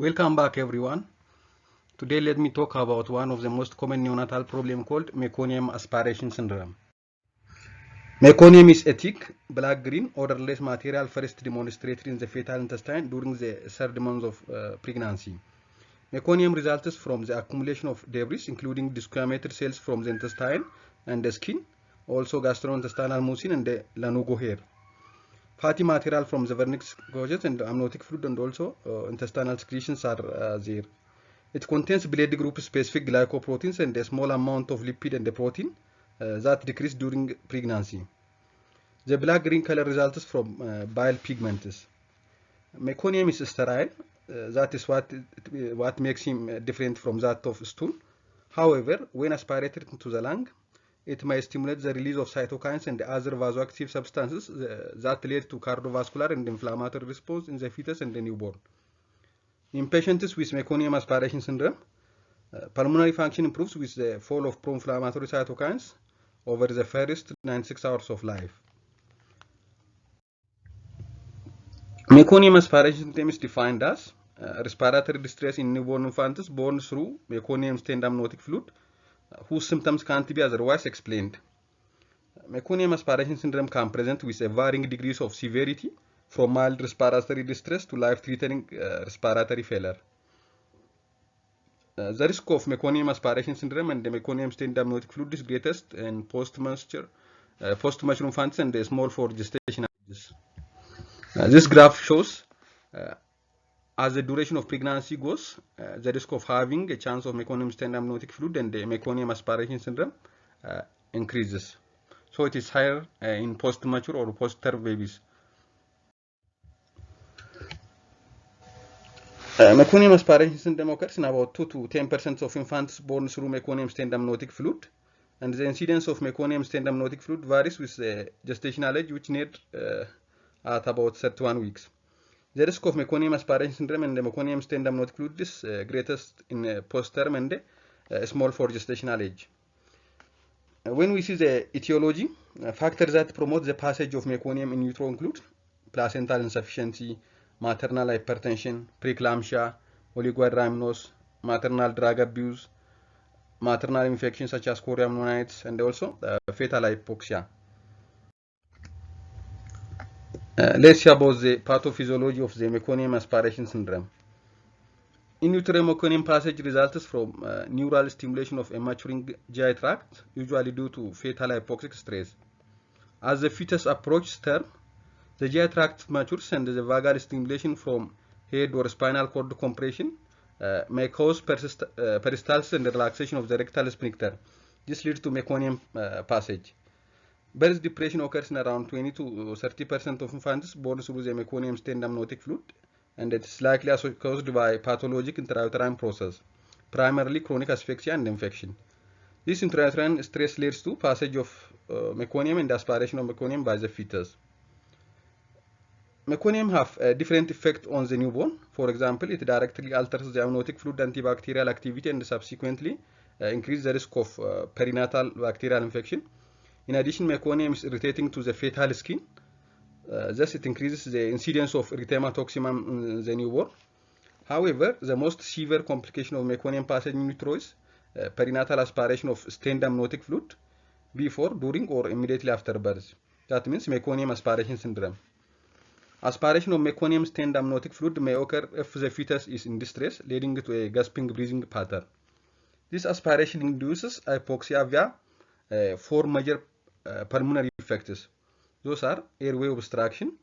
Welcome back everyone. Today let me talk about one of the most common neonatal problem called meconium aspiration syndrome. Meconium is a thick, black-green, odorless material first demonstrated in the fetal intestine during the third month of pregnancy. Meconium results from the accumulation of debris including desquamated cells from the intestine and the skin, also gastrointestinal mucin and the lanugo hair. Fatty material from the vernix gauzes and amniotic fluid and also intestinal secretions are there. It contains blood group specific glycoproteins and a small amount of lipid and protein that decrease during pregnancy. The black-green color results from bile pigments. Meconium is sterile. That is what makes him different from that of stool. However, when aspirated into the lung, it may stimulate the release of cytokines and other vasoactive substances that lead to cardiovascular and inflammatory response in the fetus and the newborn. In patients with meconium aspiration syndrome, pulmonary function improves with the fall of pro-inflammatory cytokines over the first 96 hours of life. Meconium aspiration syndrome is defined as respiratory distress in newborn infants born through meconium stained amniotic fluid whose symptoms can't be otherwise explained. Meconium aspiration syndrome can present with a varying degrees of severity from mild respiratory distress to life-threatening respiratory failure. The risk of meconium aspiration syndrome and the meconium stained amniotic fluid is greatest in post-mature infants and small for gestation ages. This graph shows as the duration of pregnancy goes, the risk of having a chance of meconium stained amniotic fluid and the meconium aspiration syndrome increases. So it is higher in post-mature or post-term babies. Meconium aspiration syndrome occurs in about 2 to 10% of infants born through meconium stained amniotic fluid, and the incidence of meconium stained amniotic fluid varies with the gestational age, which near at about 31 weeks. The risk of meconium aspiration syndrome and the meconium stained amniotic fluid is greatest in post-term and small for gestational age. When we see the etiology, factors that promote the passage of meconium in utero include placental insufficiency, maternal hypertension, preeclampsia, oligohydramnios, maternal drug abuse, maternal infections such as chorioamnionitis, and also fetal hypoxia. Let's see about the pathophysiology of the meconium aspiration syndrome. In utero meconium passage results from neural stimulation of a maturing GI tract, usually due to fetal hypoxic stress. As the fetus approaches term, the GI tract matures and the vagal stimulation from head or spinal cord compression may cause peristalsis and relaxation of the rectal sphincter. This leads to meconium passage. Birth depression occurs in around 20 to 30% of infants born through the meconium stained amniotic fluid, and it is likely caused by pathologic intrauterine process, primarily chronic asphyxia and infection. This intrauterine stress leads to passage of meconium and aspiration of meconium by the fetus. Meconium have a different effect on the newborn. For example, it directly alters the amniotic fluid antibacterial activity and subsequently increases the risk of perinatal bacterial infection. In addition, meconium is irritating to the fetal skin. Thus, it increases the incidence of erythema toximum in the newborn. However, the most severe complication of meconium passage in utero is perinatal aspiration of stained amniotic fluid before, during, or immediately after birth. That means meconium aspiration syndrome. Aspiration of meconium stained amniotic fluid may occur if the fetus is in distress, leading to a gasping breathing pattern. This aspiration induces hypoxia via 4 major pulmonary effects. Those are airway obstruction,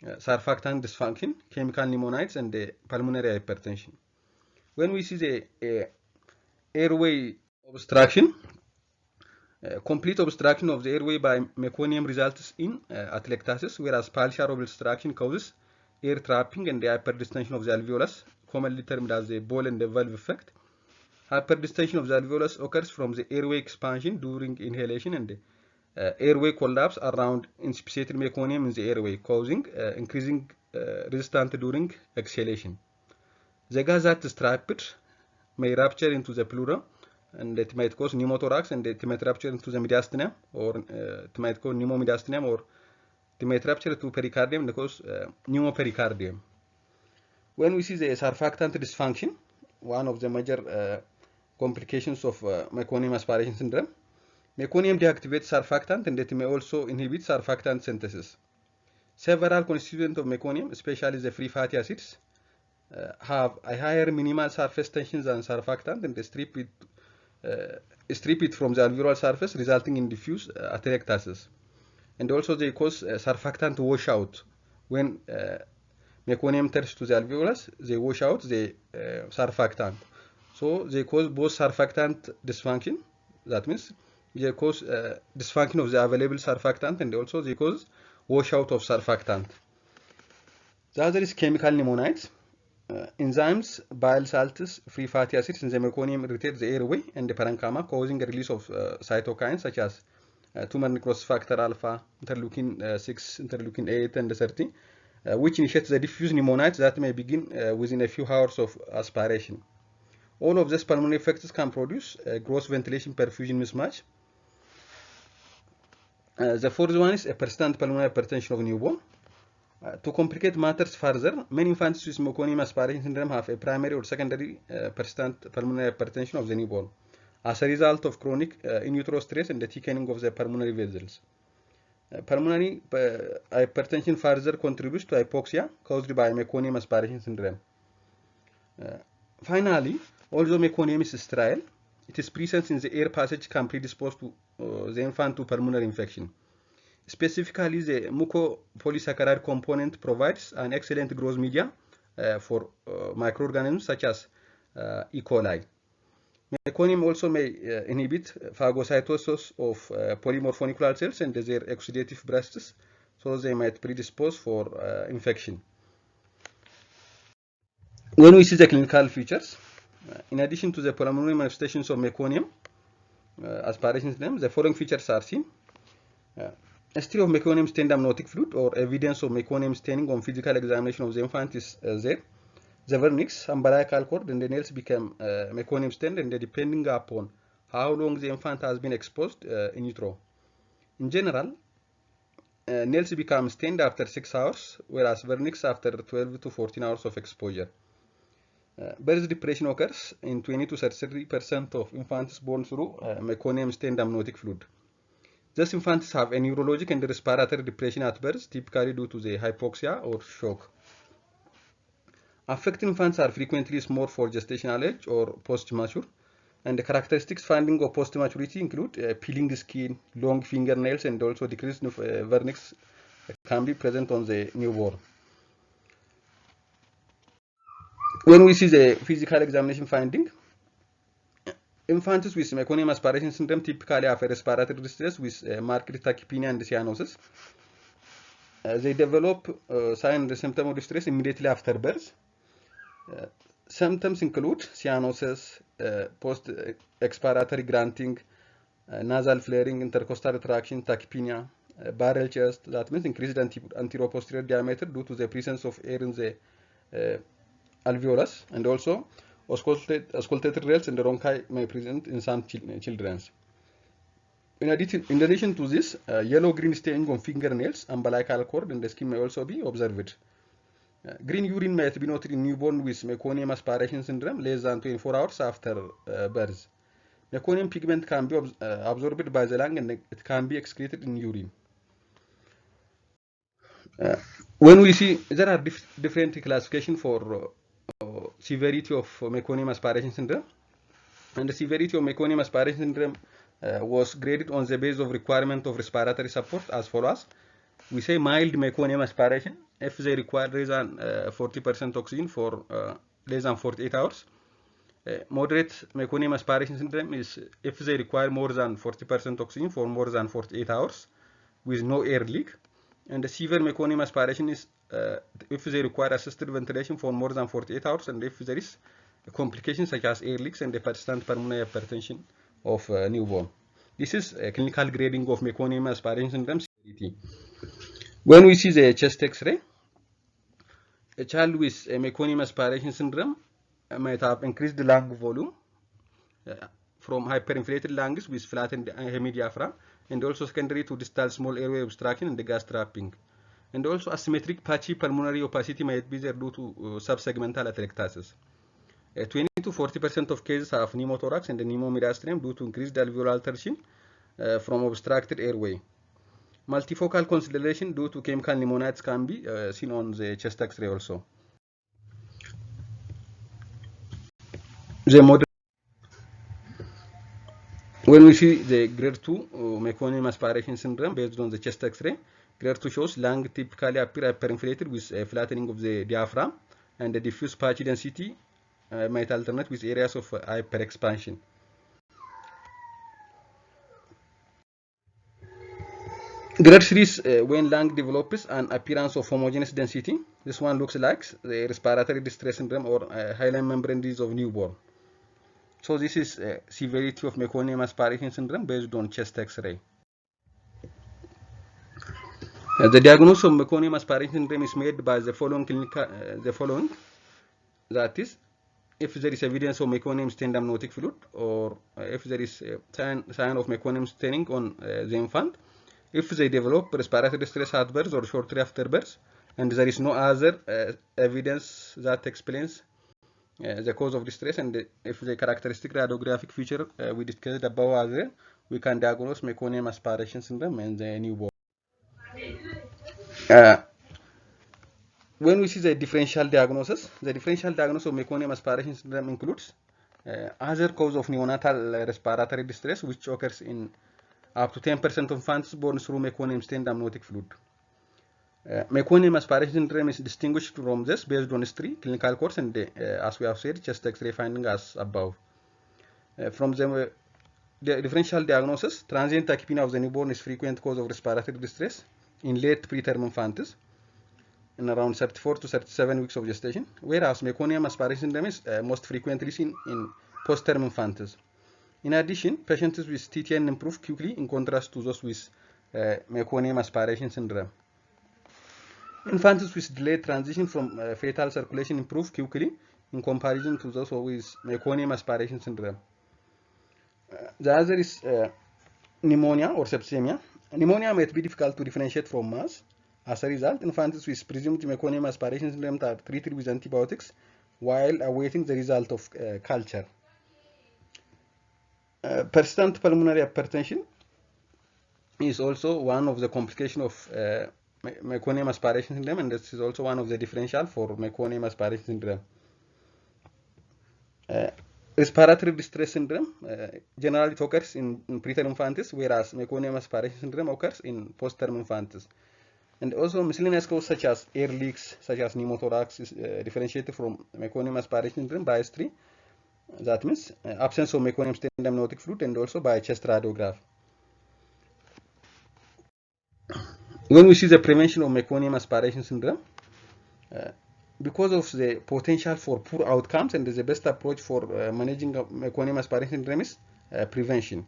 surfactant dysfunction, chemical pneumonitis, and pulmonary hypertension. When we see the airway obstruction, complete obstruction of the airway by meconium results in atelectasis, whereas partial obstruction causes air trapping and the hyperdistension of the alveolus, commonly termed as the ball and the valve effect. Hyperdistension of the alveolus occurs from the airway expansion during inhalation and airway collapse around inspissated meconium in the airway, causing increasing resistance during exhalation. The gas that is trapped may rupture into the pleura, and it might cause pneumothorax, and it might rupture into the mediastinum, or it might cause pneumomediastinum, or it might rupture to pericardium and cause pneumopericardium. When we see the surfactant dysfunction, one of the major complications of meconium aspiration syndrome, meconium deactivates surfactant and it may also inhibit surfactant synthesis. Several constituents of meconium, especially the free fatty acids, have a higher minimal surface tension than surfactant and strip it from the alveolar surface, resulting in diffuse atelectasis. And also they cause surfactant washout. When meconium turns to the alveolus, they wash out the surfactant. So they cause both surfactant dysfunction, that means they cause dysfunction of the available surfactant, and also they cause washout of surfactant. The other is chemical pneumonitis. Enzymes, bile salts, free fatty acids in the meconium irritate the airway and the parenchyma, causing a release of cytokines such as tumor necrosis factor alpha, interleukin 6, interleukin 8, and 30, which initiates the diffuse pneumonitis that may begin within a few hours of aspiration. All of these pulmonary effects can produce gross ventilation perfusion mismatch. The fourth one is a persistent pulmonary hypertension of newborn. To complicate matters further, many infants with meconium aspiration syndrome have a primary or secondary persistent pulmonary hypertension of the newborn as a result of chronic in utero stress and the thickening of the pulmonary vessels. Pulmonary hypertension further contributes to hypoxia caused by meconium aspiration syndrome. Finally, although meconium is sterile, its presence in the air passage can predispose to the infant to pulmonary infection. Specifically, the mucopolysaccharide component provides an excellent growth media for microorganisms such as E. coli. Meconium also may inhibit phagocytosis of polymorphonicular cells and their exudative breasts, so they might predispose for infection. When we see the clinical features, in addition to the pulmonary manifestations of meconium aspiration syndrome, the following features are seen. History of meconium stained amniotic fluid or evidence of meconium staining on physical examination of the infant is there. The vernix, umbilical cord, and the nails become meconium stained, and depending upon how long the infant has been exposed in utero. In general, nails become stained after 6 hours, whereas vernix after 12 to 14 hours of exposure. Birth depression occurs in 20 to 33% of infants born through meconium stained amniotic fluid. Thus, infants have a neurologic and respiratory depression at birth, typically due to the hypoxia or shock. Affected infants are frequently small for gestational age or post-mature, and the characteristics finding of post-maturity include peeling skin, long fingernails, and also decreased vernix can be present on the newborn. When we see the physical examination finding, infants with meconium aspiration syndrome typically have a respiratory distress with marked tachypnea and cyanosis. They develop sign and symptom of distress immediately after birth. Symptoms include cyanosis, post-expiratory grunting, nasal flaring, intercostal retraction, tachypnea, barrel chest, that means increased anterior-posterior diameter due to the presence of air in the alveolus, and also auscultated rails and bronchi may present in some children. In addition to this, yellow-green staining on fingernails, umbilical cord, and the skin may also be observed. Green urine might be noted in newborn with meconium aspiration syndrome less than 24 hours after birth. Meconium pigment can be absorbed by the lung and it can be excreted in urine. When we see, there are different classifications for severity of meconium aspiration syndrome, and the severity of meconium aspiration syndrome was graded on the basis of requirement of respiratory support as follows. We say mild meconium aspiration if they require less than 40% oxygen for less than 48 hours. Moderate meconium aspiration syndrome is if they require more than 40% oxygen for more than 48 hours with no air leak. And the severe meconium aspiration is if they require assisted ventilation for more than 48 hours and if there is complications such as air leaks and the persistent pulmonary hypertension of newborn. This is a clinical grading of meconium aspiration syndrome severity. When we see the chest X-ray, a child with a meconium aspiration syndrome might have increased lung volume from hyperinflated lungs with flattened hemidiaphragm and also secondary to distal small airway obstruction and the gas trapping. And also asymmetric patchy pulmonary opacity might be there due to subsegmental atelectasis. 20 to 40% of cases have pneumothorax and pneumomediastinum due to increased alveolar alteration from obstructed airway. Multifocal consideration due to chemical pneumonitis can be seen on the chest X-ray also. When we see the grade 2 meconium aspiration syndrome based on the chest X-ray, grade 2 shows lung typically appear hyperinflated with a flattening of the diaphragm, and the diffuse patchy density might alternate with areas of hyperexpansion. Grade 3 is when lung develops an appearance of homogeneous density. This one looks like the respiratory distress syndrome or hyaline membrane disease of newborn. So this is severity of meconium aspiration syndrome based on chest X-ray. The diagnosis of meconium aspiration syndrome is made by the following clinical, that is, if there is evidence of meconium stained amniotic fluid, or if there is a sign of meconium staining on the infant, if they develop respiratory distress at birth or shortly after birth, and there is no other evidence that explains the cause of distress, and if the characteristic radiographic feature we discussed above are there, we can diagnose meconium aspiration syndrome in the newborn. When we see the differential diagnosis of meconium aspiration syndrome includes other cause of neonatal respiratory distress, which occurs in up to 10% of infants born through meconium stained amniotic fluid. Meconium aspiration syndrome is distinguished from this based on history, clinical course, and as we have said, chest X-ray finding as above. From the differential diagnosis, transient tachypnea of the newborn is frequent cause of respiratory distress in late preterm infantis in around 34 to 37 weeks of gestation, whereas meconium aspiration syndrome is most frequently seen in post-term infantis. In addition, patients with TTN improve quickly in contrast to those with meconium aspiration syndrome. Infants with delayed transition from fetal circulation improve quickly in comparison to those with meconium aspiration syndrome. The other is pneumonia or sepsemia. Pneumonia might be difficult to differentiate from mass. As a result, infants with presumed meconium aspiration syndrome are treated with antibiotics while awaiting the result of culture. Persistent pulmonary hypertension is also one of the complications of meconium aspiration syndrome, and this is also one of the differential for meconium aspiration syndrome. Respiratory distress syndrome generally occurs in preterm infantis, whereas meconium aspiration syndrome occurs in post-term infantis. And also miscellaneous causes such as air leaks, such as pneumothorax, is differentiated from meconium aspiration syndrome by history. That means absence of meconium stained amniotic fluid, and also by chest radiograph. When we see the prevention of meconium aspiration syndrome, because of the potential for poor outcomes, and the best approach for managing meconium aspiration syndrome is prevention.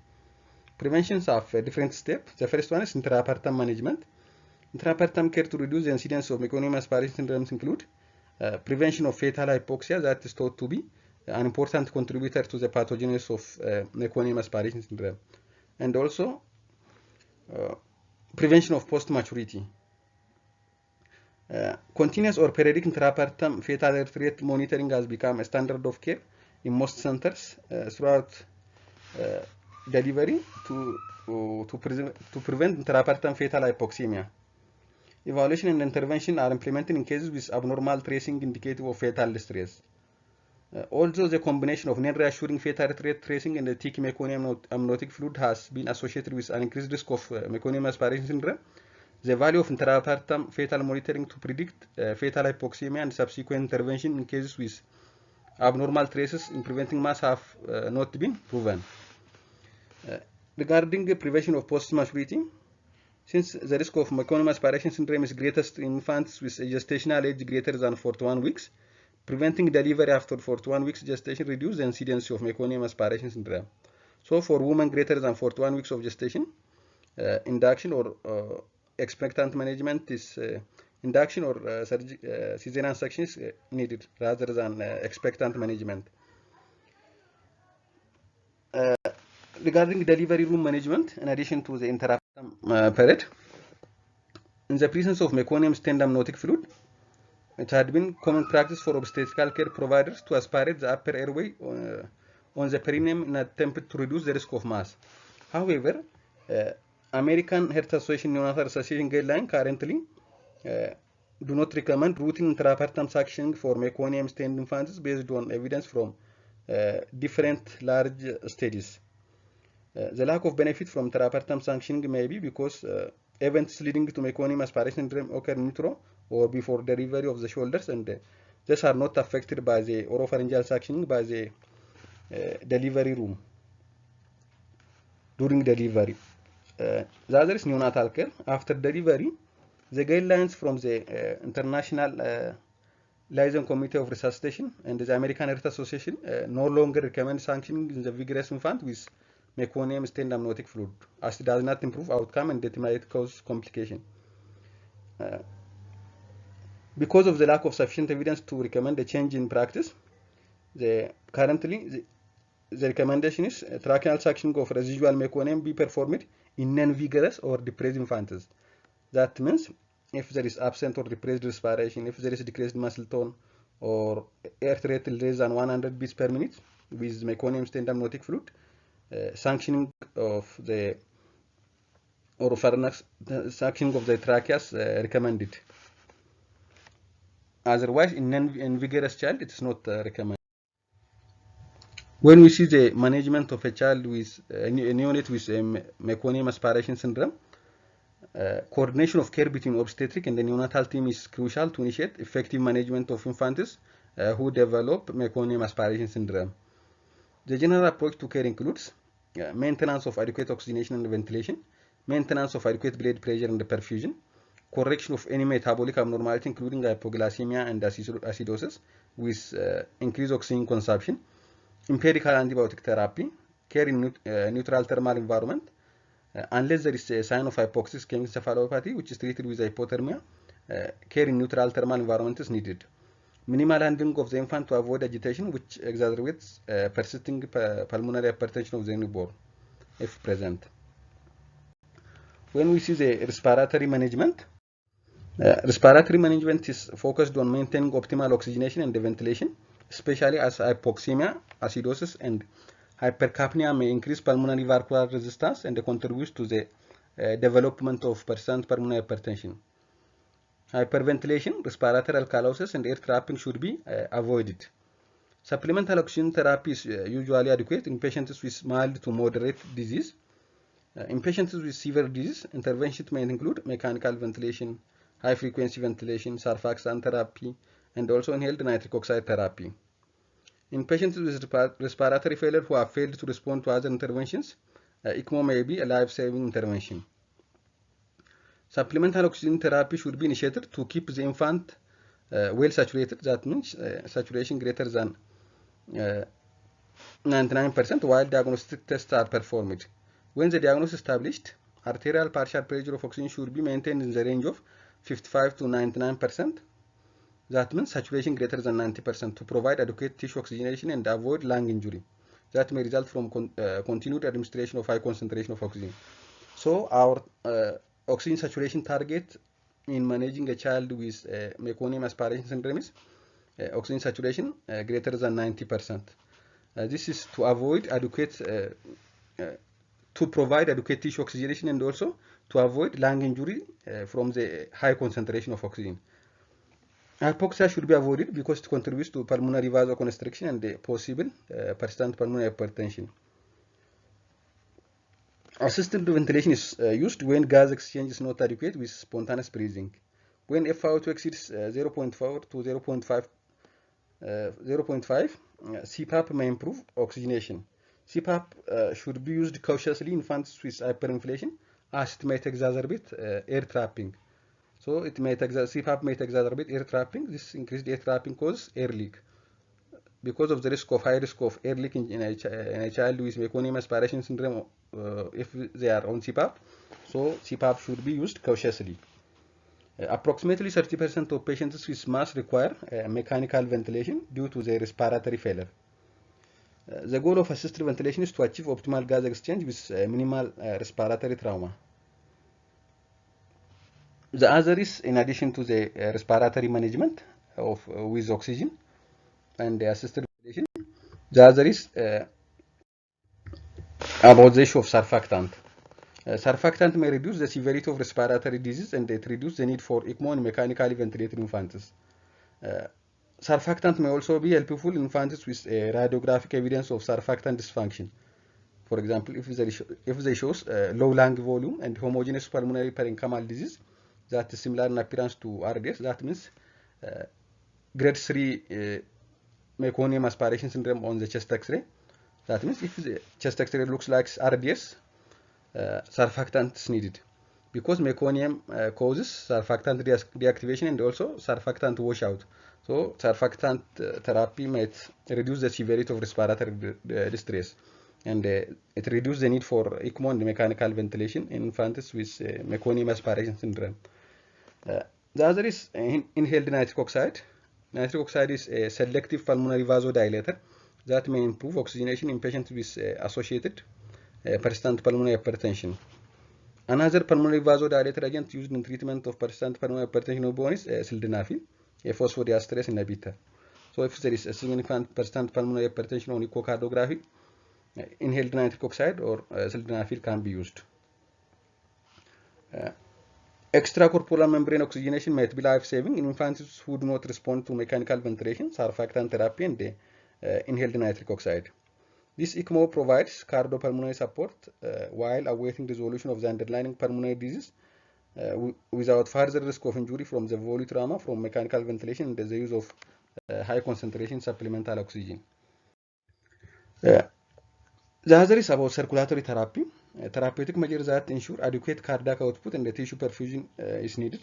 Preventions have different steps. The first one is intrapartum management. Intrapartum care to reduce the incidence of meconium aspiration syndromes include prevention of fetal hypoxia, that is thought to be an important contributor to the pathogenesis of meconium aspiration syndrome, and also prevention of post-maturity. Continuous or periodic intrapartum fetal heart rate monitoring has become a standard of care in most centers throughout delivery to prevent intrapartum fetal hypoxemia. Evaluation and intervention are implemented in cases with abnormal tracing indicative of fetal distress. Also, the combination of non-reassuring fetal heart rate tracing and the thick meconium amniotic fluid has been associated with an increased risk of meconium aspiration syndrome. The value of intrapartum fetal monitoring to predict fetal hypoxemia and subsequent intervention in cases with abnormal traces in preventing mass have not been proven. Regarding the prevention of post-maturity, since the risk of meconium aspiration syndrome is greatest in infants with a gestational age greater than 41 weeks, preventing delivery after 41 weeks gestation reduces the incidence of meconium aspiration syndrome. So for women greater than 41 weeks of gestation, induction or expectant management is induction or cesarean section is needed rather than expectant management. Regarding delivery room management, in addition to the intrapartum period, In the presence of meconium stained amniotic fluid, it had been common practice for obstetrical care providers to aspirate the upper airway on the perineum in an attempt to reduce the risk of mass. However, American Heart Association Neonatal Association guideline currently do not recommend routine intrapartum suctioning for meconium stained infants based on evidence from different large studies. The lack of benefit from intrapartum suctioning may be because events leading to meconium aspiration syndrome occur in utero or before delivery of the shoulders, and these are not affected by the oropharyngeal suctioning by the delivery room during delivery. The other is neonatal care. After delivery, the guidelines from the International Liaison Committee of Resuscitation and the American Heart Association no longer recommend sanctioning in the vigorous infant with meconium stained amniotic fluid, as it does not improve outcome and it might cause complication. Because of the lack of sufficient evidence to recommend a change in practice, currently the recommendation is tracheal suctioning of residual meconium be performed in non-vigorous or depressed infants. That means if there is absent or depressed respiration, if there is decreased muscle tone, or heart rate less than 100 beats per minute with meconium stained amniotic fluid, sanctioning of the oropharynx, suctioning of the trachea is recommended. Otherwise, in vigorous child, it is not recommended. When we see the management of a child with a neonate with meconium aspiration syndrome, coordination of care between obstetric and the neonatal team is crucial to initiate effective management of infants who develop meconium aspiration syndrome. The general approach to care includes maintenance of adequate oxygenation and ventilation, maintenance of adequate blood pressure and perfusion, correction of any metabolic abnormality including hypoglycemia and acidosis with increased oxygen consumption, empirical antibiotic therapy, care in neutral thermal environment, unless there is a sign of hypoxic ischemic encephalopathy which is treated with hypothermia, care in neutral thermal environment is needed. Minimal handling of the infant to avoid agitation which exacerbates persisting pulmonary hypertension of the newborn if present. When we see the respiratory management is focused on maintaining optimal oxygenation and ventilation, especially as hypoxemia, acidosis, and hypercapnia may increase pulmonary valvular resistance and contribute to the development of persistent pulmonary hypertension. Hyperventilation, respiratory alkalosis, and air trapping should be avoided. Supplemental oxygen therapy is usually adequate in patients with mild to moderate disease. In patients with severe disease, interventions may include mechanical ventilation, high-frequency ventilation, surfactant therapy, and also inhaled nitric oxide therapy. In patients with respiratory failure who have failed to respond to other interventions, ECMO may be a life-saving intervention. Supplemental oxygen therapy should be initiated to keep the infant well saturated. That means saturation greater than 99% while diagnostic tests are performed. When the diagnosis is established, arterial partial pressure of oxygen should be maintained in the range of 55 to 99%. That means saturation greater than 90% to provide adequate tissue oxygenation and avoid lung injury. That may result from continued administration of high concentration of oxygen. So our oxygen saturation target in managing a child with meconium aspiration syndrome is oxygen saturation greater than 90%. This is to avoid adequate, to provide adequate tissue oxygenation and also to avoid lung injury from the high concentration of oxygen. Hypoxia should be avoided because it contributes to pulmonary vasoconstriction and possible persistent pulmonary hypertension. Assisted ventilation is used when gas exchange is not adequate with spontaneous breathing. When FiO2 exceeds 0.4 to 0.5, CPAP may improve oxygenation. CPAP should be used cautiously in infants with hyperinflation as it might exacerbate air trapping. So CPAP might exacerbate air trapping. This increased air trapping causes air leak. Because of the high risk of air leak in a child with meconium aspiration syndrome, if they are on CPAP, so CPAP should be used cautiously. Approximately 30% of patients with MAS require mechanical ventilation due to their respiratory failure. The goal of assisted ventilation is to achieve optimal gas exchange with minimal respiratory trauma. The other is, in addition to the respiratory management of with oxygen and the assisted ventilation, the other is about the issue of surfactant. Surfactant may reduce the severity of respiratory disease and it reduces the need for ECMO and mechanically ventilated infantes. Surfactant may also be helpful in infantes with radiographic evidence of surfactant dysfunction. For example, if they shows low lung volume and homogeneous pulmonary parenchymal disease that is similar in appearance to RDS, that means grade 3 Meconium aspiration syndrome on the chest X-ray. That means if the chest X-ray looks like RDS, surfactant is needed because Meconium causes surfactant deactivation and also surfactant washout. So surfactant therapy might reduce the severity of respiratory distress and it reduces the need for ECMO and mechanical ventilation in infants with Meconium aspiration syndrome. The other is inhaled nitric oxide. Nitric oxide is a selective pulmonary vasodilator that may improve oxygenation in patients with associated persistent pulmonary hypertension. Another pulmonary vasodilator agent used in treatment of persistent pulmonary hypertension newborn is sildenafil, a phosphodiesterase inhibitor. So if there is a significant persistent pulmonary hypertension on echocardiography, inhaled nitric oxide or sildenafil can be used. Extracorporeal membrane oxygenation might be life-saving in infants who do not respond to mechanical ventilation, surfactant therapy, and inhaled nitric oxide. This ECMO provides cardiopulmonary support while awaiting resolution of the underlying pulmonary disease without further risk of injury from the volutrauma from mechanical ventilation and the use of high concentration supplemental oxygen. The other is about circulatory therapy. Therapeutic measures that ensure adequate cardiac output and the tissue perfusion is needed.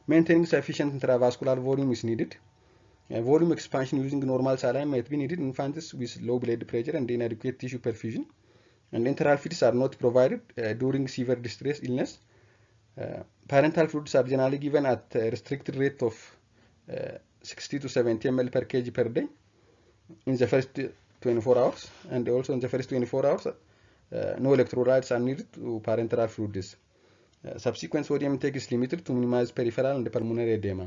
Maintaining sufficient intravascular volume is needed. Volume expansion using normal saline might be needed in infants with low blood pressure and inadequate tissue perfusion. And enteral feeds are not provided during severe distress illness. Parental fluids are generally given at a restricted rate of 60 to 70 ml per kg per day in the first 24 hours, and also in the first 24 hours, no electrolytes are needed to parenteral fluids. Subsequent sodium intake is limited to minimize peripheral and pulmonary edema.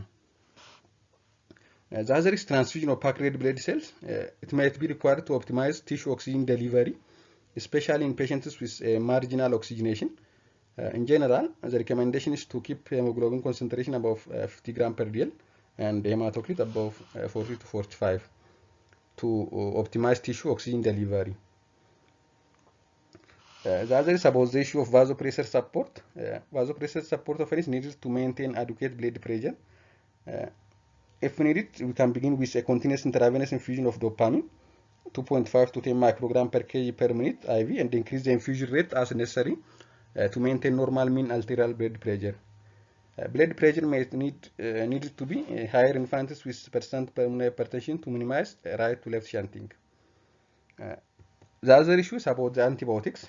The other is transfusion of packed red blood cells. It might be required to optimize tissue oxygen delivery, especially in patients with marginal oxygenation. In general, the recommendation is to keep hemoglobin concentration above 50 grams per dl and hematocrit above 40 to 45 to optimize tissue oxygen delivery. The other is about the issue of vasopressor support. Vasopressor support often is needed to maintain adequate blood pressure. If needed, we can begin with a continuous intravenous infusion of dopamine, 2.5 to 10 microgram per kg per minute IV, and increase the infusion rate as necessary to maintain normal mean arterial blood pressure. Blood pressure may need to be higher in infants with persistent pulmonary hypertension to minimize right to left shunting. The other issue is about the antibiotics.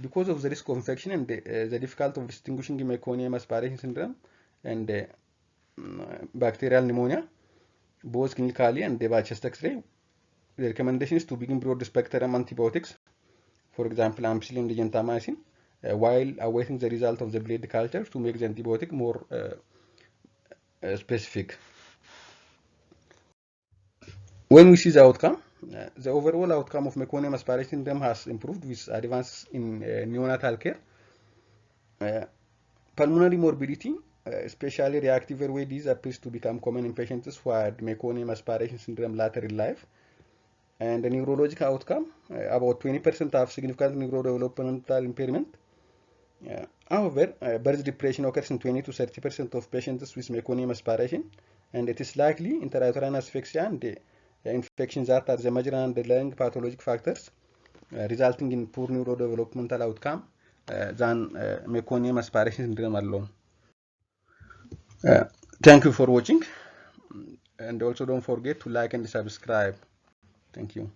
Because of the risk of infection and the difficulty of distinguishing Meconium aspiration syndrome and bacterial pneumonia, both clinically and by chest X-ray, the recommendation is to begin broad spectrum antibiotics, for example, ampicillin and gentamicin, while awaiting the result of the blood culture to make the antibiotic more specific. When we see the outcome, the overall outcome of Meconium aspiration syndrome has improved with advances in neonatal care. Pulmonary morbidity, especially reactive airway disease, appears to become common in patients who had Meconium aspiration syndrome later in life. And the neurological outcome, about 20% have significant neurodevelopmental impairment. However, birth depression occurs in 20 to 30% of patients with Meconium aspiration, and it is likely intrauterine asphyxia and infections that are the major underlying pathologic factors resulting in poor neurodevelopmental outcome than Meconium aspiration syndrome alone. Thank you for watching, and also don't forget to like and subscribe. Thank you.